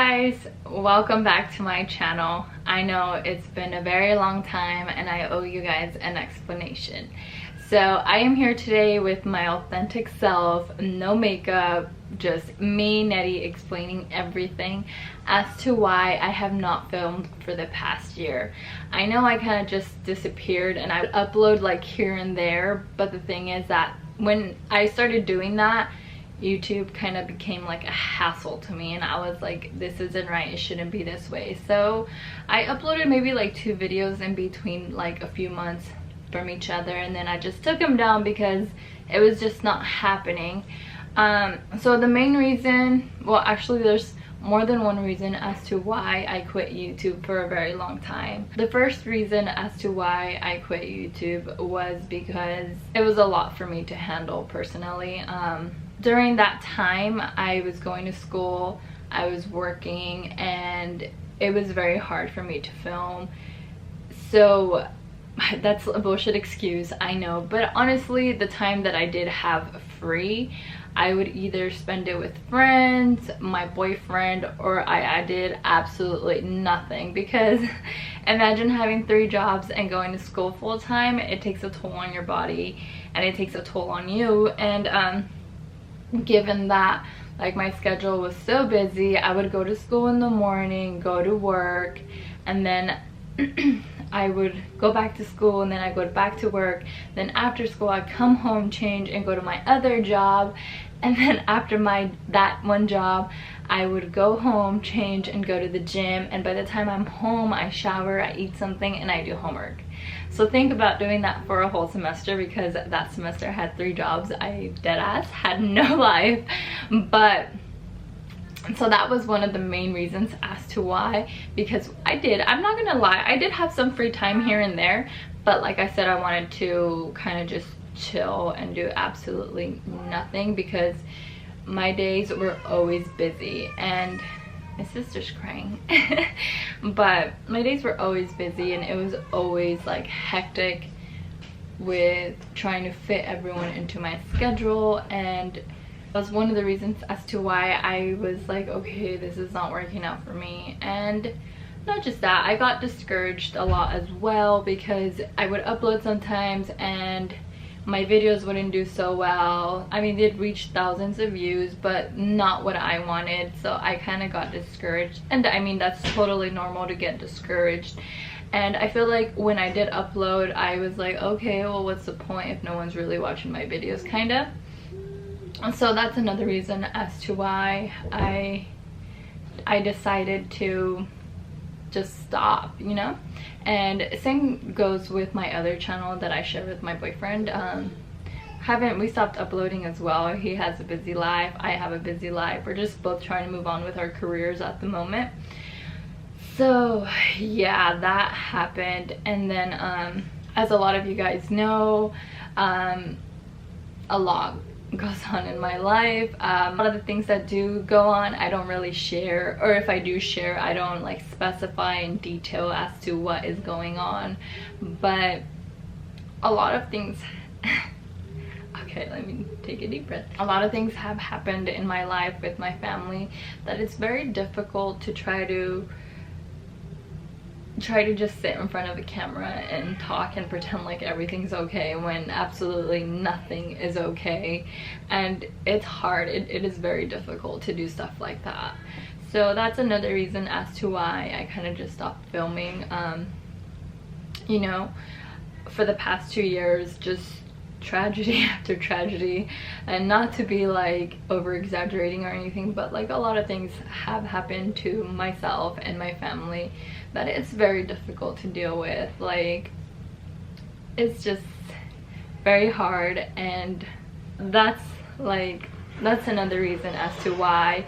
guys, welcome back to my channel. I know it's been a very long time and I owe you guys an explanation. So I am here today with my authentic self, no makeup, just me, Nettie, explaining everything as to why I have not filmed for the past year. I know I kind of just disappeared and I would upload like here and there, but the thing is that when I started doing that, YouTube kind of became like a hassle to me, and I was like, this isn't right, it shouldn't be this way. So I uploaded maybe like 2 videos in between, like a few months from each other, and then I just took them down because it was just not happening. So the main reason, well actually there's more than one reason as to why I quit YouTube for a very long time. The first reason as to why I quit YouTube was because it was a lot for me to handle personally. During that time, I was going to school, I was working, and it was very hard for me to film. So that's a bullshit excuse, I know, but honestly the time that I did have free, I would either spend it with friends, my boyfriend, or I did absolutely nothing, because imagine having 3 jobs and going to school full time. It takes a toll on your body and it takes a toll on you. And given that like my schedule was so busy, I would go to school in the morning, go to work, and then I would go back to school, and then I go back to work. Then after school I'd come home, change, and go to my other job, and then after that one job I would go home, change, and go to the gym, and by the time I'm home I shower, I eat something, and I do homework. So think about doing that for a whole semester, because that semester I had 3 jobs. I deadass had no life. But so that was one of the main reasons as to why, because I'm not gonna lie, I did have some free time here and there, but like I said, I wanted to kind of just chill and do absolutely nothing, because my days were always busy. And my sister's crying. But my days were always busy, and it was always like hectic with trying to fit everyone into my schedule. And that was one of the reasons as to why I was like, okay, this is not working out for me. And not just that, I got discouraged a lot as well, because I would upload sometimes and my videos wouldn't do so well. I mean, they'd reach thousands of views, but not what I wanted. So I kind of got discouraged, and I mean, that's totally normal to get discouraged. And I feel like when I did upload, I was like, okay, well, what's the point if no one's really watching my videos, kind of. And so that's another reason as to why I decided to just stop, you know. And same goes with my other channel that I share with my boyfriend. We stopped uploading as well. He has a busy life, I have a busy life. We're just both trying to move on with our careers at the moment. So yeah, that happened. And then as a lot of you guys know, a lot goes on in my life. A lot of the things that do go on I don't really share, or if I do share, I don't like specify in detail as to what is going on. But a lot of things okay, let me take a deep breath. A lot of things have happened in my life with my family that it's very difficult to try to just sit in front of a camera and talk and pretend like everything's okay when absolutely nothing is okay. And it's hard, it is very difficult to do stuff like that. So that's another reason as to why I kind of just stopped filming. You know, for the past 2 years, just tragedy after tragedy. And not to be like over exaggerating or anything, but like a lot of things have happened to myself and my family that it's very difficult to deal with. Like, it's just very hard. And that's another reason as to why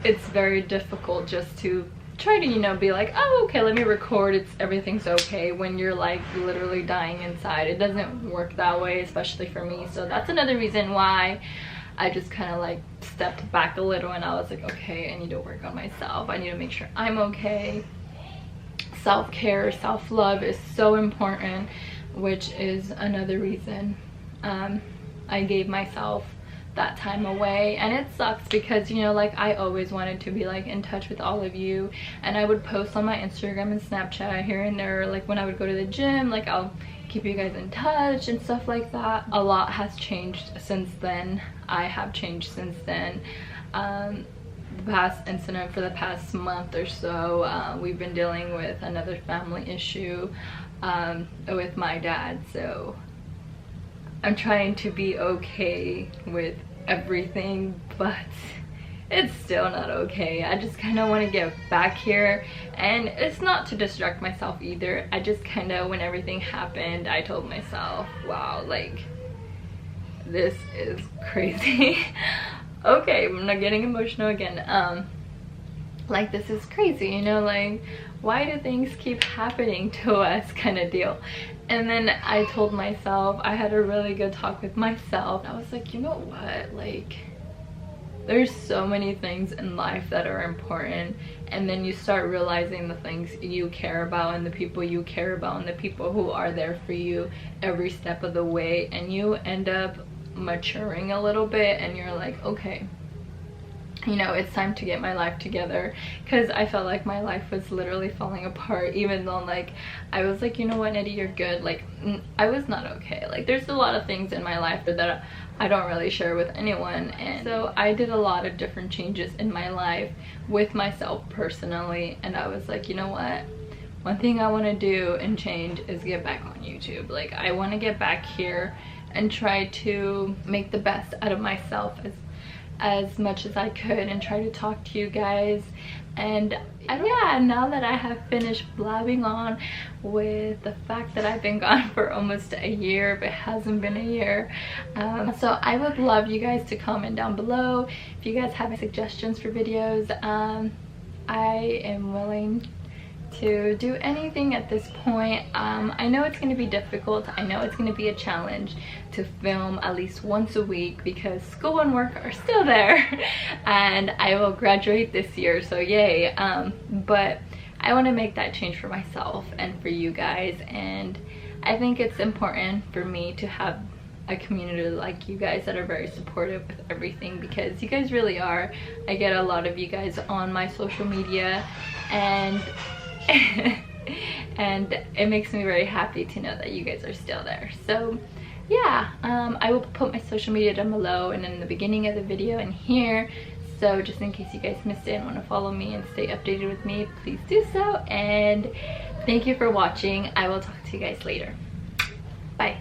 it's very difficult just to try to, you know, be like, oh okay, let me record, everything's okay, when you're like literally dying inside. It doesn't work that way, especially for me. So that's another reason why I just kind of like stepped back a little, and I was like, okay, I need to work on myself, I need to make sure I'm okay. Self-care, self-love is so important, which is another reason I gave myself that time away, and it sucks because, you know, like I always wanted to be like in touch with all of you, and I would post on my Instagram and Snapchat here and there, like when I would go to the gym, like I'll keep you guys in touch and stuff like that. A lot has changed since then. I have changed since then. The past incident for the past month or so, we've been dealing with another family issue with my dad, so I'm trying to be okay with everything, but it's still not okay. I just kind of want to get back here, and it's not to distract myself either. I just kind of, when everything happened, I told myself, wow, like this is crazy. Okay, I'm not getting emotional again. Like this is crazy, you know, like why do things keep happening to us, kind of deal. And then I told myself, I had a really good talk with myself. I was like, you know what, like there's so many things in life that are important, and then you start realizing the things you care about and the people you care about and the people who are there for you every step of the way, and you end up maturing a little bit, and you're like, okay, you know, it's time to get my life together, because I felt like my life was literally falling apart, even though like I was like, you know what, Nitty, you're good. Like I was not okay. Like there's a lot of things in my life that I don't really share with anyone, and so I did a lot of different changes in my life with myself personally, and I was like, you know what, one thing I want to do and change is get back on YouTube. Like I want to get back here and try to make the best out of myself as much as I could, and try to talk to you guys. And yeah, now that I have finished blabbing on with the fact that I've been gone for almost a year, but it hasn't been a year, so I would love you guys to comment down below if you guys have any suggestions for videos. I am willing to do anything at this point. I know it's going to be difficult. I know it's going to be a challenge to film at least once a week because school and work are still there and I will graduate this year, so yay. But I want to make that change for myself and for you guys, and I think it's important for me to have a community like you guys that are very supportive with everything, because you guys really are. I get a lot of you guys on my social media, and and it makes me very happy to know that you guys are still there. So yeah, I will put my social media down below and in the beginning of the video and here, so just in case you guys missed it and want to follow me and stay updated with me, please do so. And thank you for watching. I will talk to you guys later. Bye.